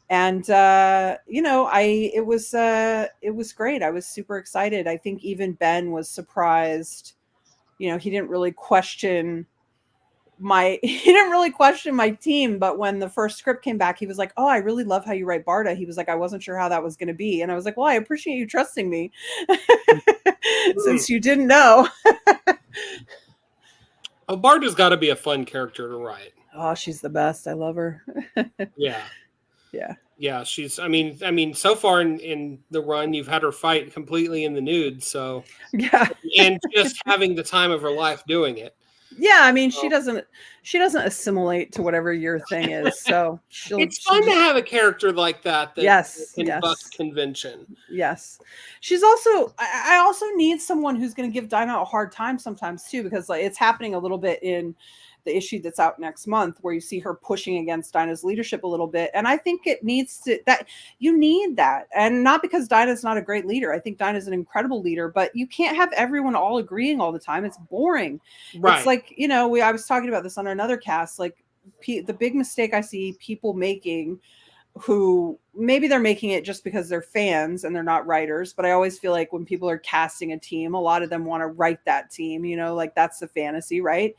And, it was great. I was super excited. I think even Ben was surprised. He didn't really question my team, but when the first script came back, he was like, "Oh, I really love how you write Barda." He was like, "I wasn't sure how that was going to be." And I was like, "Well, I appreciate you trusting me since you didn't know." Oh, Barda's got to be a fun character to write. Oh, she's the best. I love her. Yeah. Yeah, she's. I mean, so far in the run, you've had her fight completely in the nude. So yeah, and just having the time of her life doing it. Yeah, I mean, she doesn't assimilate to whatever your thing is. So it's fun to have a character like that. Yes, can buck convention. Yes, she's also. I also need someone who's going to give Dinah a hard time sometimes too, because like it's happening a little bit in the issue that's out next month, where you see her pushing against Dinah's leadership a little bit. And I think it needs to, that you need that. And not because Dinah's not a great leader. I think Dinah's an incredible leader, but you can't have everyone all agreeing all the time. It's boring. Right. It's like, I was talking about this on another cast, like the big mistake I see people making, who maybe they're making it just because they're fans and they're not writers, but I always feel like when people are casting a team, a lot of them want to write that team, like that's the fantasy, right?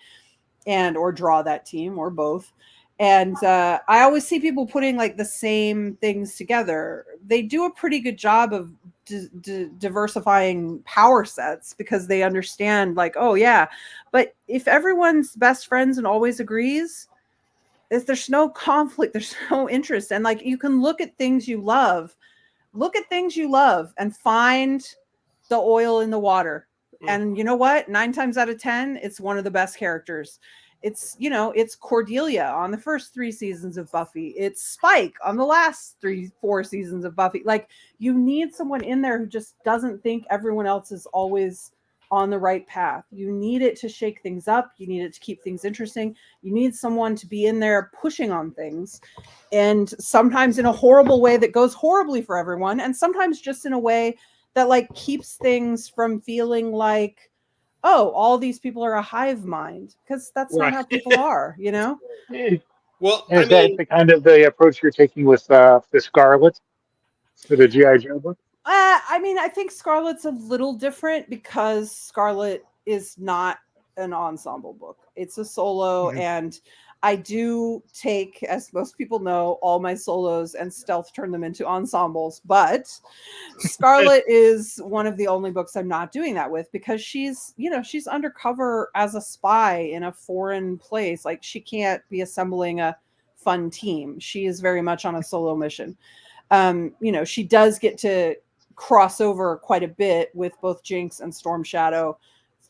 Or draw that team, or both. And I always see people putting like the same things together. They do a pretty good job of diversifying power sets, because they understand like, oh yeah, but if everyone's best friends and always agrees, there's no conflict, there's no interest. And like, you can look at things you love and find the oil in the water. And you know what? 9 times out of 10, it's one of the best characters. It's, it's Cordelia on the first 3 seasons of Buffy. It's Spike on the last 3-4 seasons of Buffy. Like, you need someone in there who just doesn't think everyone else is always on the right path. You need it to shake things up. You need it to keep things interesting. You need someone to be in there pushing on things. And sometimes in a horrible way that goes horribly for everyone. And sometimes just in a way that like keeps things from feeling like, oh, all these people are a hive mind, because that's not how people are, Well, is that the kind of the approach you're taking with the Scarlet for the G.I. Joe book? I think Scarlet's a little different, because Scarlet is not an ensemble book. It's a solo, and I do take, as most people know, all my solos and stealth turn them into ensembles. But Scarlet is one of the only books I'm not doing that with, because she's undercover as a spy in a foreign place. Like, she can't be assembling a fun team. She is very much on a solo mission. She does get to cross over quite a bit with both Jinx and Storm Shadow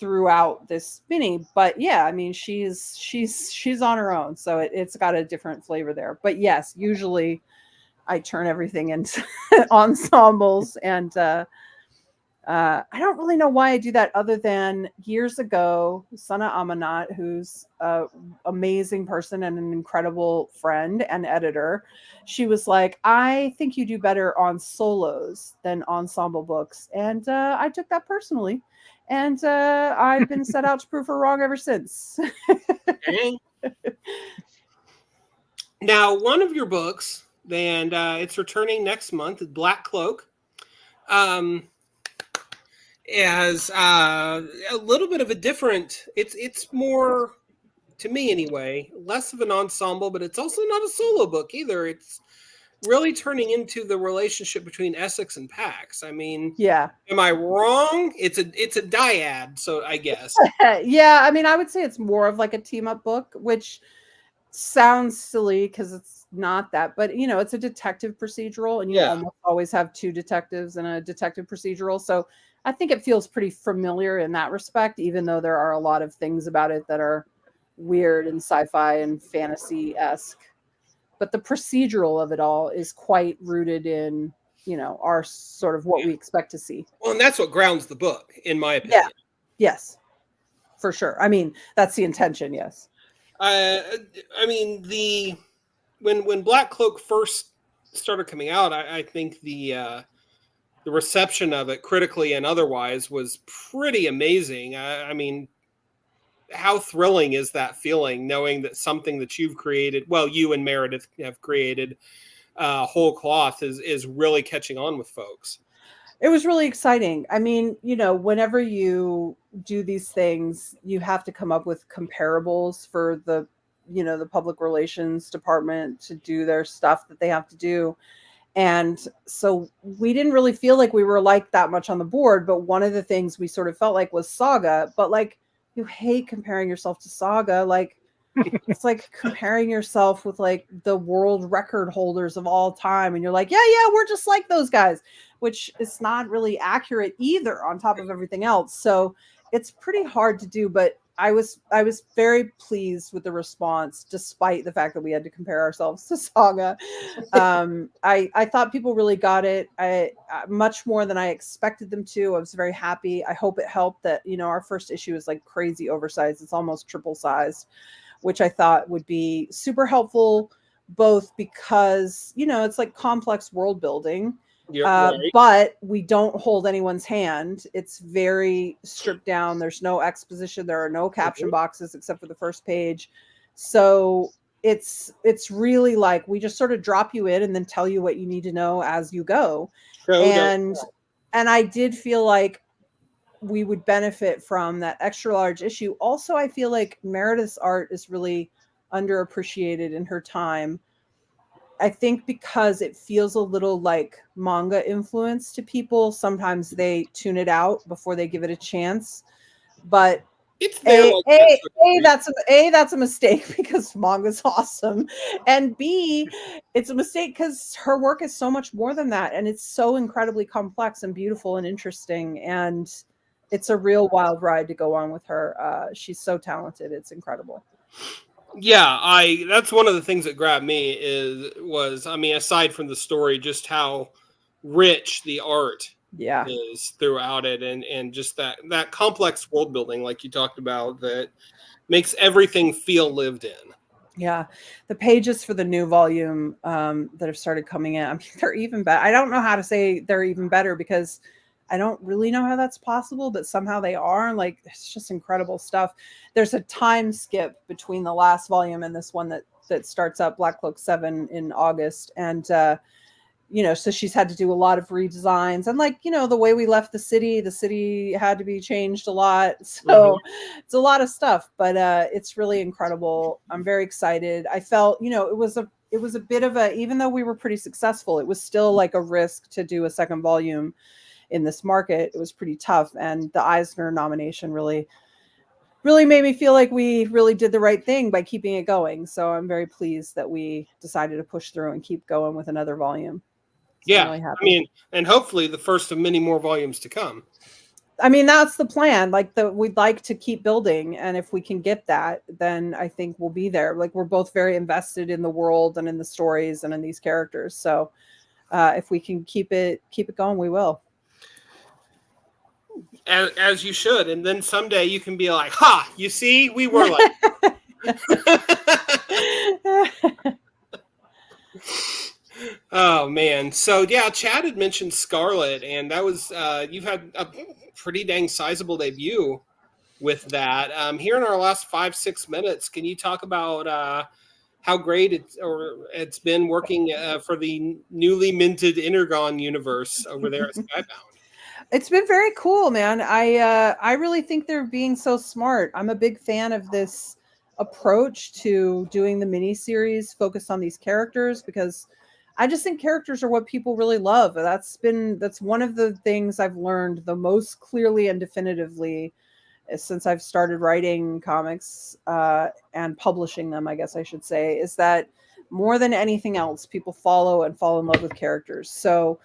throughout this mini, but yeah, I mean, she's on her own, so it's got a different flavor there. But yes, usually I turn everything into ensembles, and I don't really know why I do that, other than years ago, Sana Amanat, who's an amazing person and an incredible friend and editor, she was like, I think you do better on solos than ensemble books. And I took that personally. And I've been set out to prove her wrong ever since. Now, one of your books, and it's returning next month, Black Cloak, has a little bit of a different, it's more, to me anyway, less of an ensemble, but it's also not a solo book either. It's really turning into the relationship between Essex and Pax. I mean, yeah. Am I wrong? It's a dyad, so I guess. Yeah, I mean, I would say it's more of like a team up book, which sounds silly because it's not that, but it's a detective procedural, and you Yeah. almost always have two detectives in a detective procedural. So I think it feels pretty familiar in that respect, even though there are a lot of things about it that are weird and sci-fi and fantasy-esque. But the procedural of it all is quite rooted in, our sort of what we expect to see. Well, and that's what grounds the book, in my Yeah. opinion. Yes, for sure. I mean, that's the intention. Yes. I mean, when Black Cloak first started coming out, I think the reception of it, critically and otherwise, was pretty amazing. I mean, how thrilling is that feeling, knowing that something that you've created, well, you and Meredith have created, whole cloth, is really catching on with folks. It was really exciting. I mean, whenever you do these things, you have to come up with comparables for the public relations department to do their stuff that they have to do. And so we didn't really feel like we were like that much on the board. But one of the things we sort of felt like was Saga. But like, you hate comparing yourself to Saga. Like, it's like comparing yourself with like the world record holders of all time. And you're like, yeah, we're just like those guys, which is not really accurate either on top of everything else. So it's pretty hard to do. But I was very pleased with the response, despite the fact that we had to compare ourselves to Saga. I thought people really got it. Much more than I expected them to. I was very happy. I hope it helped that, our first issue is like crazy oversized. It's almost triple sized, which I thought would be super helpful, both because, it's like complex world building. Right. But we don't hold anyone's hand. It's very stripped down. There's no exposition. There are no caption boxes except for the first page. So it's really like we just sort of drop you in and then tell you what you need to know as you go. And I did feel like we would benefit from that extra large issue. Also, I feel like Meredith's art is really underappreciated in her time. I think because it feels a little like manga influence to people. Sometimes they tune it out before they give it a chance. But it's there. That's a mistake because manga's awesome, and B, it's a mistake because her work is so much more than that, and it's so incredibly complex and beautiful and interesting, and it's a real wild ride to go on with her. She's so talented; it's incredible. Yeah, that's one of the things that grabbed me was aside from the story, just how rich the art is throughout it, and just that complex world building, like you talked about, that makes everything feel lived in. Yeah, the pages for the new volume that have started coming in, I mean, they're even better. I don't know how to say they're even better because I don't really know how that's possible, but somehow they are. Like, it's just incredible stuff. There's a time skip between the last volume and this one that starts up Black Cloak 7 in August. And, so she's had to do a lot of redesigns. And like, the way we left the city had to be changed a lot. So it's a lot of stuff, but it's really incredible. I'm very excited. I felt, it was a bit of even though we were pretty successful, it was still like a risk to do a second volume in this market. It was pretty tough, and the Eisner nomination really made me feel like we really did the right thing by keeping it going. So I'm very pleased that we decided to push through and keep going with another volume. So yeah, I'm really happy. And hopefully the first of many more volumes to come. That's the plan. Like we'd like to keep building, and if we can get that, then I think we'll be there. Like, we're both very invested in the world and in the stories and in these characters. So if we can keep it going, we will. As you should, and then someday you can be like, "Ha! You see, we were like." Oh man! So yeah, Chad had mentioned Scarlet, and that was you've had a pretty dang sizable debut with that. Here in our last 5-6 minutes, can you talk about how great it's been working for the newly minted Intergon universe over there at Skybound? It's been very cool, man. I really think they're being so smart. I'm a big fan of this approach to doing the miniseries focused on these characters, because I just think characters are what people really love. That's one of the things I've learned the most clearly and definitively since I've started writing comics and publishing them, I guess I should say, is that more than anything else, people follow and fall in love with characters. So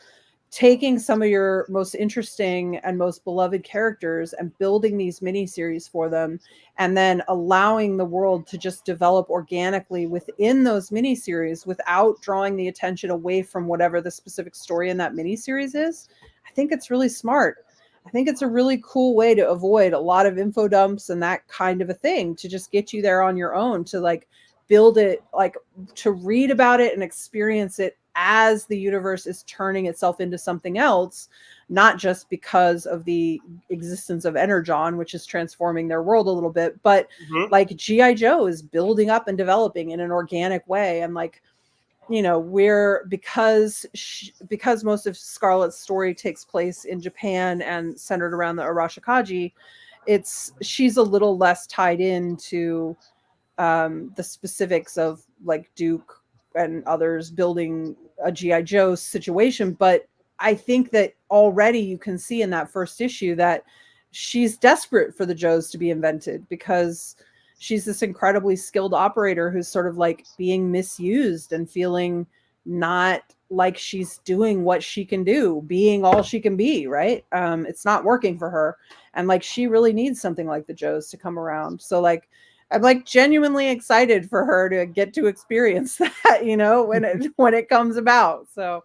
taking some of your most interesting and most beloved characters and building these miniseries for them, and then allowing the world to just develop organically within those miniseries without drawing the attention away from whatever the specific story in that miniseries is, I think it's really smart. I think it's a really cool way to avoid a lot of info dumps and that kind of a thing, to just get you there on your own, to like build it, like to read about it and experience it as the universe is turning itself into something else, not just because of the existence of Energon, which is transforming their world a little bit, but like G.I. Joe is building up and developing in an organic way. And like, you know, because most of Scarlett's story takes place in Japan and centered around the Arashikage, she's a little less tied into the specifics of like Duke and others building a G.I. Joe situation. But I think that already you can see in that first issue that she's desperate for the Joes to be invented, because she's this incredibly skilled operator who's sort of like being misused and feeling not like she's doing what she can do, being all she can be, right? It's not working for her. And like, she really needs something like the Joes to come around. So like, I'm like genuinely excited for her to get to experience that, you know, when it comes about. So,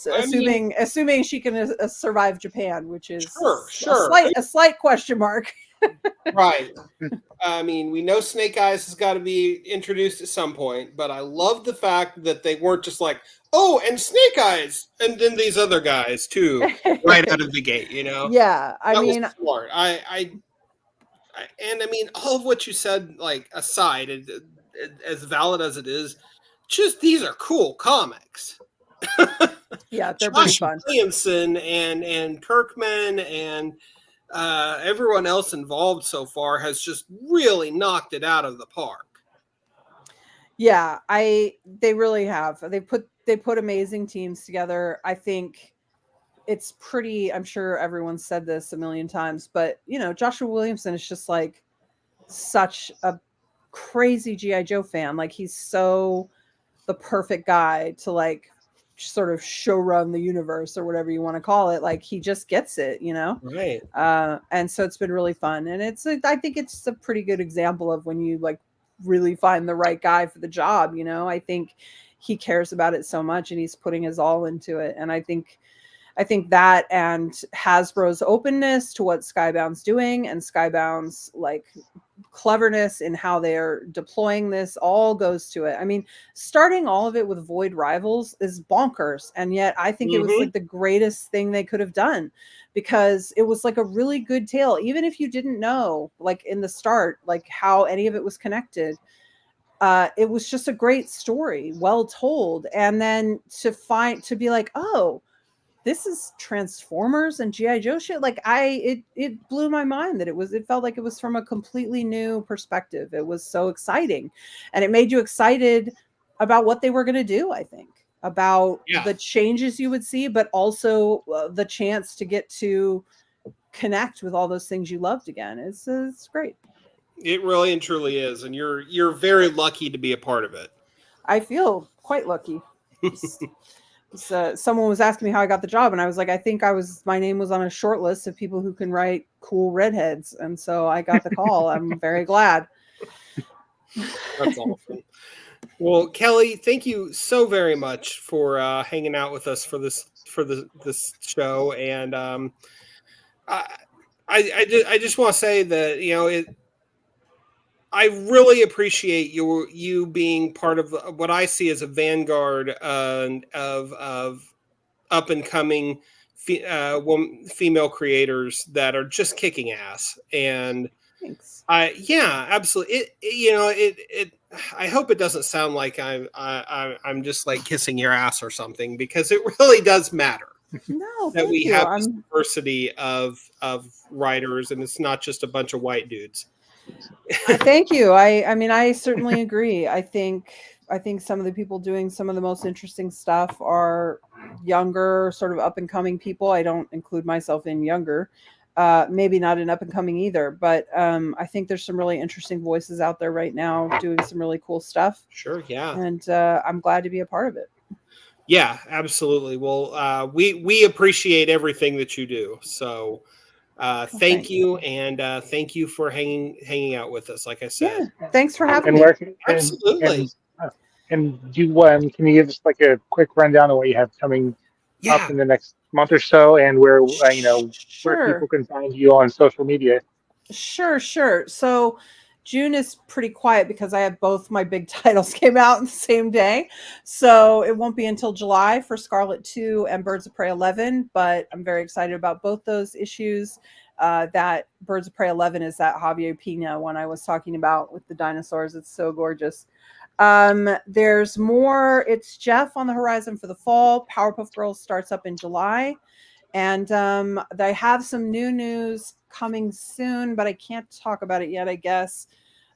assuming she can survive Japan, which is a slight question mark. Right. I mean, we know Snake Eyes has got to be introduced at some point, but I love the fact that they weren't just like, oh, and Snake Eyes, and then these other guys too, right out of the gate, you know? Yeah, I mean, smart. And I mean, all of what you said, like, aside, as valid as it is, just these are cool comics. Yeah, they're pretty fun. Williamson and Kirkman and everyone else involved so far has just really knocked it out of the park. Yeah, they really have. They put amazing teams together. I think it's pretty, I'm sure everyone's said this a million times, but you know, Joshua Williamson is just like such a crazy G.I. Joe fan. Like, he's so the perfect guy to like sort of show run the universe, or whatever you want to call it. Like, he just gets it, you know? Right. And so it's been really fun. And I think it's a pretty good example of when you like really find the right guy for the job, you know? I think he cares about it so much and he's putting his all into it. And I think that, and Hasbro's openness to what Skybound's doing, and Skybound's like cleverness in how they're deploying this, all goes to it. I mean, starting all of it with Void Rivals is bonkers, and yet I think it was like the greatest thing they could have done, because it was like a really good tale, even if you didn't know like in the start like how any of it was connected. It was just a great story, well told, and then to be like, oh, this is Transformers and G.I. Joe shit. Like, it blew my mind that it felt like it was from a completely new perspective. It was so exciting, and it made you excited about what they were going to do. I think about the changes you would see, but also the chance to get to connect with all those things you loved again. It's great. It really and truly is. And you're very lucky to be a part of it. I feel quite lucky. Someone was asking me how I got the job, and I was like, I think my name was on a short list of people who can write cool redheads, and so I got the call. I'm very glad. That's awesome. Well, Kelly, thank you so very much for hanging out with us for this show, and I just want to say that, you know, I really appreciate you being part of what I see as a vanguard of up and coming female creators that are just kicking ass. And thanks. Absolutely. I hope it doesn't sound like I'm just like kissing your ass or something, because it really does matter. No, that we have this diversity of writers, and it's not just a bunch of white dudes. Thank you. I mean, I certainly agree. I think some of the people doing some of the most interesting stuff are younger, sort of up and coming people. I don't include myself in younger. Maybe not an up and coming either, but I think there's some really interesting voices out there right now doing some really cool stuff. Sure, yeah. And I'm glad to be a part of it. Yeah, absolutely. Well, we appreciate everything that you do. So thank thanks. you, and thank you for hanging out with us. Like I said, Yeah, thanks for having And me. where absolutely. and do can you give us like a quick rundown of what you have coming Yeah, up in the next month or so, and where where Sure. people can find you on social media? Sure. So June is pretty quiet because I have both my big titles came out in the same day. So it won't be until July for Scarlet 2 and Birds of Prey 11, but I'm very excited about both those issues. That Birds of Prey 11 is that Javier Pina one I was talking about with the dinosaurs. It's so gorgeous. There's more. It's Jeff on the horizon for the fall. Powerpuff Girls starts up in July. And they have some new news coming soon, but I can't talk about it yet, I guess.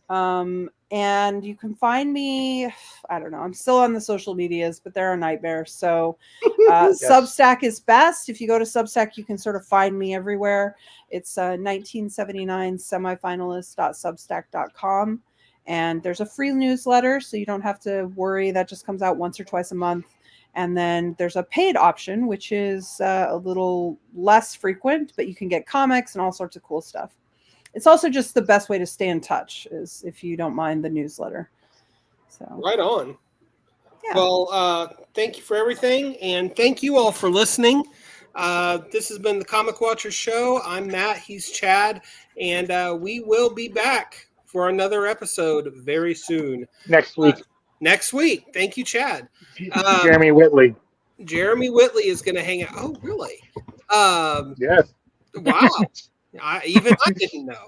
And you can find me, I don't know, I'm still on the social medias, but they're a nightmare. So Yes. Substack is best. If you go to Substack, you can sort of find me everywhere. It's 1979 semifinalist.substack.com. And there's a free newsletter, so you don't have to worry. That just comes out once or twice a month. And then there's a paid option, which is a little less frequent, but you can get comics and all sorts of cool stuff. It's also just the best way to stay in touch is if you don't mind the newsletter. So right on. Yeah. Well, thank you for everything, and thank you all for listening. This has been the Comic Watchers Show. I'm Matt. He's Chad, and we will be back for another episode very soon. Next week. Next week. Thank you, Chad. Jeremy Whitley. Jeremy Whitley is going to hang out. Oh, really? Yes. Wow. I didn't know.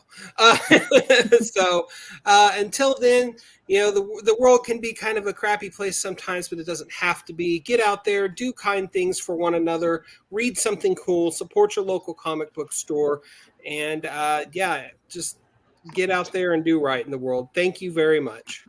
So until then, the world can be kind of a crappy place sometimes, but it doesn't have to be. Get out there, do kind things for one another, read something cool, support your local comic book store, and just get out there and do right in the world. Thank you very much.